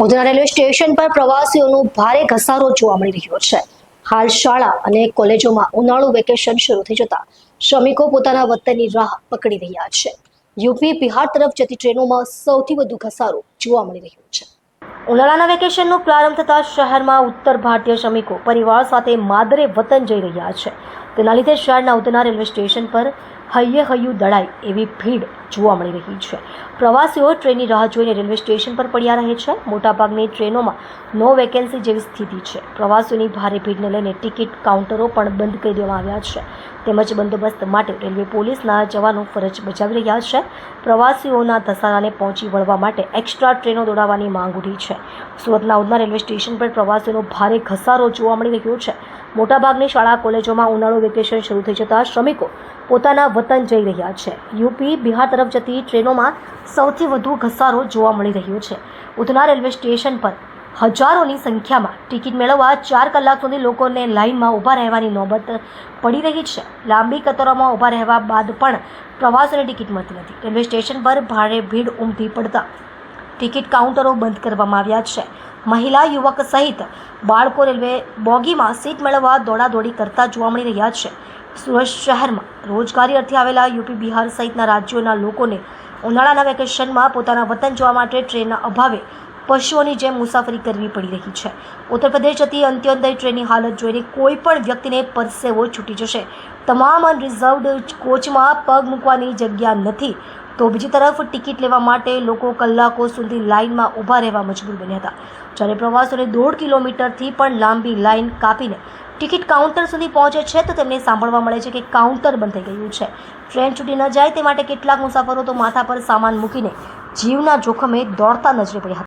Udhna railway station પર પ્રવાસીઓનો ભારે ઘસારો જોવા મળી રહ્યો છે। હાલ શાળા અને કોલેજોમાં ઉનાળુ વેકેશન શરૂ થઈ જતા શ્રમિકો પોતાના વતનની રાહ પકડી રહ્યા છે। યુપી બિહાર તરફ જતી ટ્રેનોમાં સૌથી વધુ ઘસારો જોવા મળી રહ્યો છે। ઉનાળાના વેકેશનનો પ્રારંભ થતા શહેરમાં ઉત્તર ભારતીય શ્રમિકો પરિવાર સાથે માદરે વતન જઈ રહ્યા છે। તેના લીધે શહેરના ઉધના રેલવે સ્ટેશન પર હૈયે દળાય એવી ભીડ જોવા મળી રહી છે। પ્રવાસીઓ ટ્રેનની રાહ જોઈને રેલવે સ્ટેશન પર પડ્યા રહે છે। મોટાભાગની ટ્રેનોમાં નો વેકેન્સી જેવી સ્થિતિ છે। પ્રવાસીઓની ભારે ભીડને લઈને ટિકિટ કાઉન્ટરો પણ બંધ કરી દેવામાં આવ્યા છે, તેમજ બંદોબસ્ત માટે રેલવે પોલીસના જવાનો ફરજ બજાવી રહ્યા છે। પ્રવાસીઓના ધસારાને પહોંચી વળવા માટે એક્સ્ટ્રા ટ્રેનો દોડાવવાની માંગ ઉઠી છે। સુરતના ઉધના રેલવે સ્ટેશન પર પ્રવાસીઓનો ભારે ઘસારો જોવા મળી રહ્યો છે। મોટાભાગની શાળા કોલેજોમાં ઉનાળુ વેકેશન શરૂ થઈ જતા શ્રમિકો પોતાના વતન જઈ રહ્યા છે। યુપી બિહાર તરફ જતી ટ્રેનોમાં સૌથી વધુ ઘસારો જોવા મળી રહ્યો છે। ઉધના રેલવે સ્ટેશન પર હજારોની સંખ્યામાં ટિકિટ મેળવવા 4 કલાક સુધી લોકોને લાઇનમાં ઊભા રહેવાની નોબત પડી રહી છે। લાંબી કતારોમાં ઊભા રહેવા બાદ પણ પ્રવાસીઓને ટિકિટ મળતી નથી। રેલવે સ્ટેશન પર ભારે ભીડ ઉમટી પડતા ટિકિટ કાઉન્ટરો બંધ કરવામાં આવ્યા છે। મહિલા, યુવક સહિત બાળકો રેલવે બોગીમાં સીટ મેળવવા દોડાદોડી કરતા જોવા મળી રહ્યા છે। સુરત શહેરમાં રોજગારી અર્થે આવેલા યુપી બિહાર સહિતના રાજ્યોના લોકોને ઉનાળાના વેકેશનમાં પોતાના વતન જવા માટે ટ્રેનના અભાવે પશુઓની જેમ મુસાફરી કરવી પડી રહી છે। ઉત્તર પ્રદેશ જતી અંત્યોદય ટ્રેનની હાલત જોઈને કોઈ પણ વ્યક્તિને પરસેવો છૂટી જશે। તમામ અનરિઝર્વડ કોચમાં પગ મૂકવાની જગ્યા નથી, તો બીજી તરફ ટિકિટ લેવા માટે લોકો કલાકો સુધી લાઇનમાં ઊભા રહેવા મજબૂર બન્યા હતા। જ્યારે પ્રવાસીઓને 1.5 કિલોમીટરથી પણ લાંબી લાઇન કાપીને ટિકિટ કાઉન્ટર સુધી પહોંચે છે તો તેમને સાંભળવા મળે છે કે કાઉન્ટર બંધ થઈ ગયું છે। ટ્રેન છૂટી ન જાય તે માટે કેટલાક મુસાફરો તો માથા પર સામાન મૂકીને જીવના જોખમે દોડતા નજરે પડ્યા હતા।